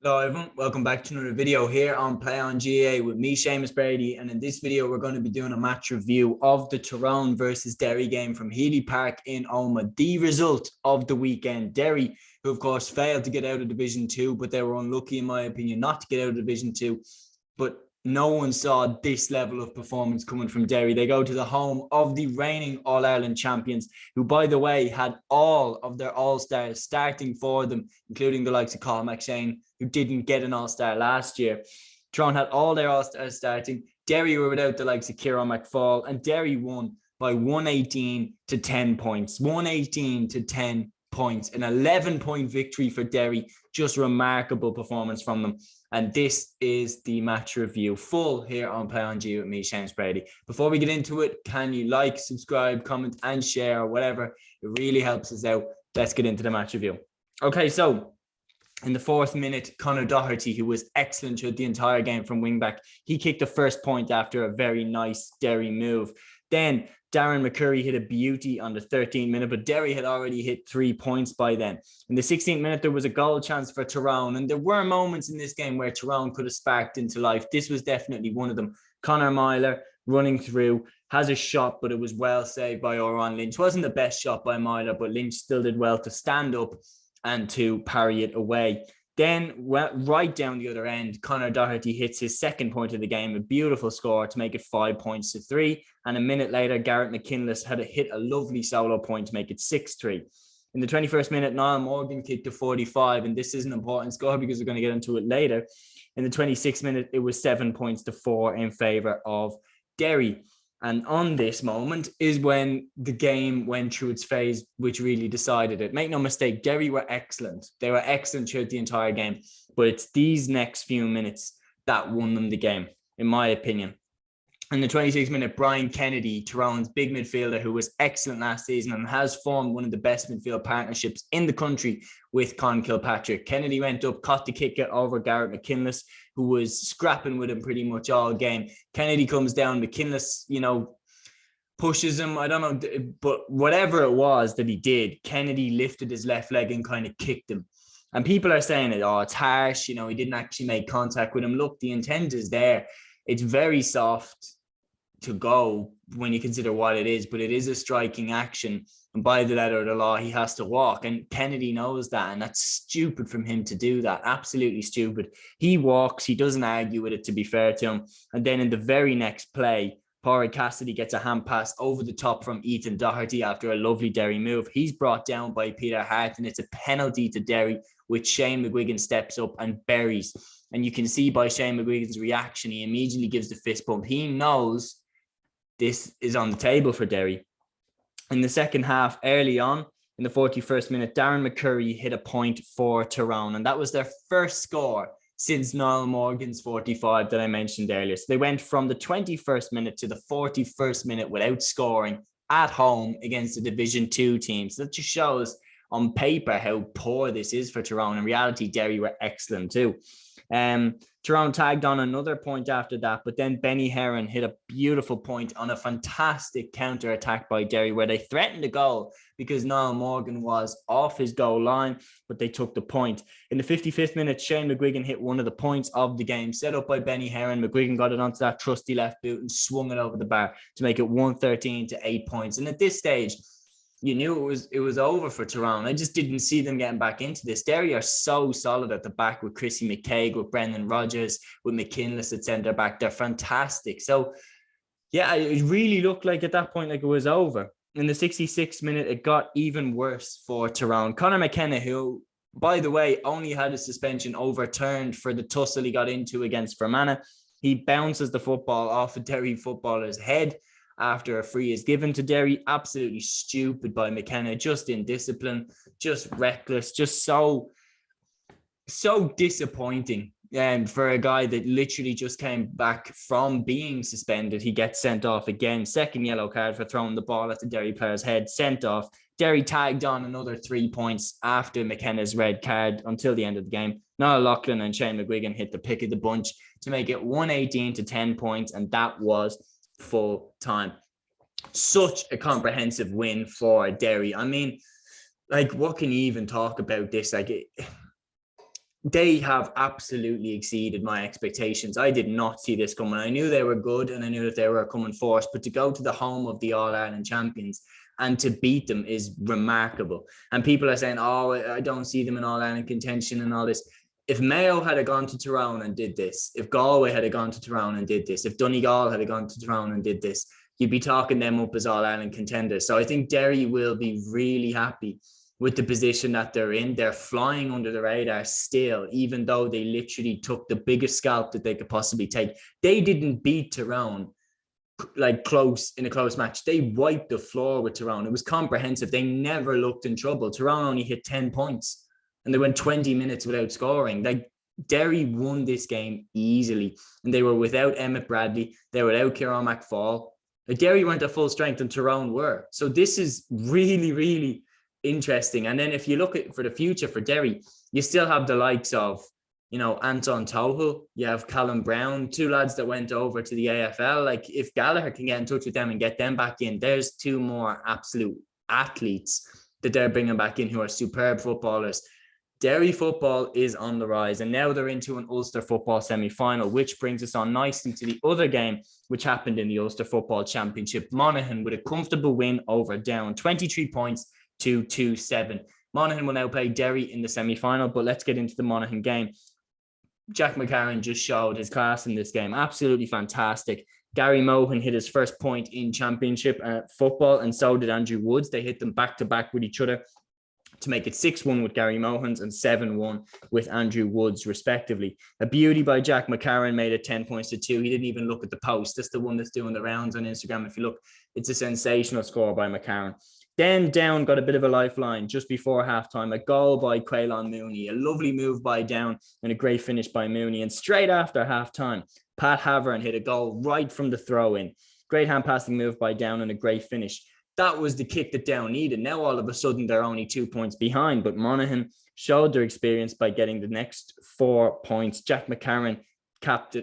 Hello everyone, welcome back to another video here on Play on GAA with me, Seamus Brady, and in this video we're going to be doing a match review of the Tyrone versus Derry game from Healy Park in Omagh. The result of the weekend, Derry, who of course failed to get out of Division 2, but they were unlucky in my opinion not to get out of Division 2, but no one saw this level of performance coming from Derry. They go to the home of the reigning All-Ireland champions, who, by the way, had all of their All-Stars starting for them, including the likes of Colin McShane, who didn't get an All-Star last year. Tyrone had all their All-Stars starting. Derry were without the likes of Kieran McFall, and Derry won by 118 to 10 points. 118 to 10 points. An 11-point victory for Derry. Just remarkable performance from them. And this is the match review full here on Play on G with me, Seamus Brady. Before we get into it, can you like, subscribe, comment, and share, or whatever? It really helps us out. Let's get into the match review. Okay, so in the 4th minute, Conor Doherty, who was excellent throughout the entire game from wingback, he kicked the first point after a very nice Derry move. Then Darren McCurry hit a beauty on the 13th minute, but Derry had already hit 3 points by then. In the 16th minute, there was a goal chance for Tyrone, and there were moments in this game where Tyrone could have sparked into life. This was definitely one of them. Conor Myler running through, has a shot, but it was well saved by Oran Lynch. Wasn't the best shot by Myler, but Lynch still did well to stand up and to parry it away. Then right down the other end, Conor Doherty hits his second point of the game, a beautiful score to make it 5 points to 3. And a minute later, Garrett McKinless had hit a lovely solo point to make it 6-3. In the 21st minute, Niall Morgan kicked to 45, and this is an important score because we're going to get into it later. In the 26th minute, it was 7 points to 4 in favour of Derry. And on this moment is when the game went through its phase, which really decided it. Make no mistake, Derry were excellent. They were excellent throughout the entire game. But it's these next few minutes that won them the game, in my opinion. In the 26th minute, Brian Kennedy, Tyrone's big midfielder, who was excellent last season and has formed one of the best midfield partnerships in the country with Con Kilpatrick. Kennedy went up, caught the kick over Garrett McKinless, who was scrapping with him pretty much all game. Kennedy comes down, McKinless, pushes him. I don't know, but whatever it was that he did, Kennedy lifted his left leg and kind of kicked him. And people are saying it, it's harsh, he didn't actually make contact with him. Look, the intent is there. It's very soft to go when you consider what it is, but it is a striking action, and by the letter of the law he has to walk, and Kennedy knows that, and that's stupid from him to do that. Absolutely stupid. He walks, he doesn't argue with it, to be fair to him. And then in the very next play, Pádraig Cassidy gets a hand pass over the top from Ethan Doherty after a lovely Derry move. He's brought down by Peter Hart, and it's a penalty to Derry, which Shane McGuigan steps up and buries. And you can see by Shane McGuigan's reaction, he immediately gives the fist bump. He knows this is on the table for Derry. In the second half, early on, in the 41st minute, Darren McCurry hit a point for Tyrone, and that was their first score since Niall Morgan's 45 that I mentioned earlier. So they went from the 21st minute to the 41st minute without scoring at home against a Division 2 team. So that just shows on paper how poor this is for Tyrone. In reality, Derry were excellent too. Tyrone tagged on another point after that, but then Benny Heron hit a beautiful point on a fantastic counter-attack by Derry, where they threatened a goal because Niall Morgan was off his goal line, but they took the point. In the 55th minute, Shane McGuigan hit one of the points of the game, set up by Benny Heron. McGuigan got it onto that trusty left boot and swung it over the bar to make it 113 to 8 points. And at this stage, you knew it was over for Tyrone. I just didn't see them getting back into this. Derry are so solid at the back with Chrissy McCaig, with Brendan Rodgers, with McKinless at centre back. They're fantastic. So, yeah, it really looked like at that point like it was over. In the 66th minute, it got even worse for Tyrone. Conor McKenna, who, by the way, only had his suspension overturned for the tussle he got into against Fermanagh. He bounces the football off a Derry footballer's head after a free is given to Derry. Absolutely stupid by McKenna, just indiscipline, just reckless, just so disappointing. And for a guy that literally just came back from being suspended, he gets sent off again. Second yellow card for throwing the ball at the Derry player's head, sent off. Derry tagged on another 3 points after McKenna's red card until the end of the game. Niall Loughlin and Shane McGuigan hit the pick of the bunch to make it 118 to 10 points, and that was full time. Such a comprehensive win for Derry. I mean, like, what can you even talk about this? Like, they have absolutely exceeded my expectations. I did not see this coming. I knew they were good and I knew that they were coming force, but to go to the home of the All-Ireland champions and to beat them is remarkable. And people are saying, oh, I don't see them in All-Ireland contention and all this. If Mayo had gone to Tyrone and did this, if Galway had gone to Tyrone and did this, if Donegal had gone to Tyrone and did this, you'd be talking them up as All-Ireland contenders. So I think Derry will be really happy with the position that they're in. They're flying under the radar still, even though they literally took the biggest scalp that they could possibly take. They didn't beat Tyrone like close in a close match. They wiped the floor with Tyrone. It was comprehensive. They never looked in trouble. Tyrone only hit 10 points and they went 20 minutes without scoring. Like, Derry won this game easily, and they were without Emmett Bradley. They were without Kieran McFall. Derry weren't at full strength and Tyrone were. So this is really, really interesting. And then if you look at for the future for Derry, you still have the likes of, you know, Anton Tohull, you have Callum Brown, two lads that went over to the AFL. Like, if Gallagher can get in touch with them and get them back in, there's two more absolute athletes that they're bringing back in who are superb footballers. Derry football is on the rise, and now they're into an Ulster football semi-final, which brings us on nicely to the other game which happened in the Ulster Football Championship. Monaghan with a comfortable win over Down, 23 points to 2-7. Monaghan will now play Derry in the semi-final, but let's get into the Monaghan game. Jack McCarron just showed his class in this game. Absolutely fantastic. Gary Mohan hit his first point in championship football, and so did Andrew Woods. They hit them back-to-back with each other to make it 6-1 with Gary Mohans and 7-1 with Andrew Woods, respectively. A beauty by Jack McCarron made it 10 points to 2. He didn't even look at the post. That's the one that's doing the rounds on Instagram. If you look, it's a sensational score by McCarron. Then Down got a bit of a lifeline just before halftime. A goal by Quaylon Mooney, a lovely move by Down, and a great finish by Mooney. And straight after halftime, Pat Havern hit a goal right from the throw-in. Great hand passing move by Down and a great finish. That was the kick that Down needed. Now all of a sudden they're only 2 points behind, but Monaghan showed their experience by getting the next 4 points. Jack McCarron capped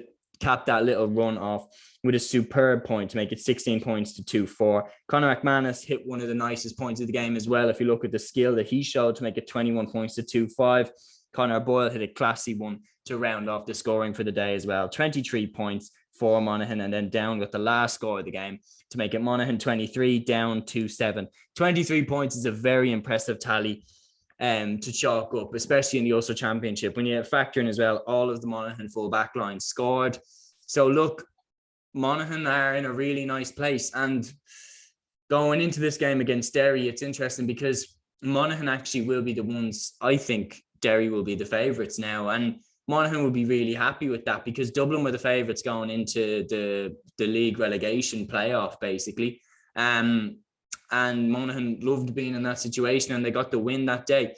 that little run off with a superb point to make it 16 points to 2-4. Conor McManus hit one of the nicest points of the game as well. If you look at the skill that he showed to make it 21 points to 2-5, Conor Boyle hit a classy one to round off the scoring for the day as well. 23 points for Monaghan, and then Down got the last score of the game to make it Monaghan 23, Down 2-7. 23 points is a very impressive tally to chalk up, especially in the Ulster Championship. When you factor in as well, all of the Monaghan full back line scored. So look, Monaghan are in a really nice place. And going into this game against Derry, it's interesting because Monaghan actually will be the ones, I think Derry will be the favourites now. And Monaghan will be really happy with that because Dublin were the favourites going into the league relegation playoff, basically. And Monaghan loved being in that situation and they got the win that day.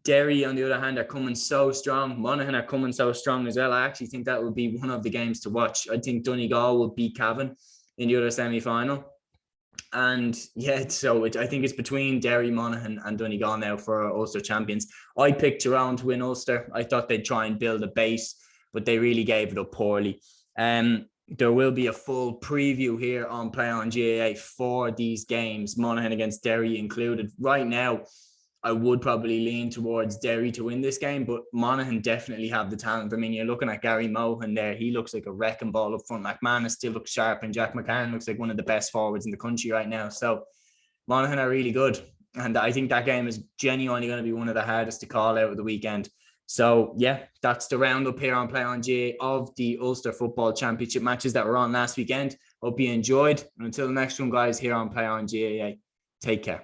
Derry, on the other hand, are coming so strong. Monaghan are coming so strong as well. I actually think that will be one of the games to watch. I think Donegal will beat Cavan in the other semi-final. And yeah, so I think it's between Derry, Monaghan and Donegal now for our Ulster champions. I picked Tyrone to win Ulster. I thought they'd try and build a base, but they really gave it up poorly. There will be a full preview here on Play on GAA for these games, Monaghan against Derry included. Right now, I would probably lean towards Derry to win this game, but Monaghan definitely have the talent. I mean, you're looking at Gary Mohan there. He looks like a wrecking ball up front. McManus still looks sharp, and Jack McCarron looks like one of the best forwards in the country right now. So Monaghan are really good. And I think that game is genuinely going to be one of the hardest to call out of the weekend. So yeah, that's the roundup here on Play on GAA of the Ulster Football Championship matches that were on last weekend. Hope you enjoyed. And until the next one, guys, here on Play on GAA, take care.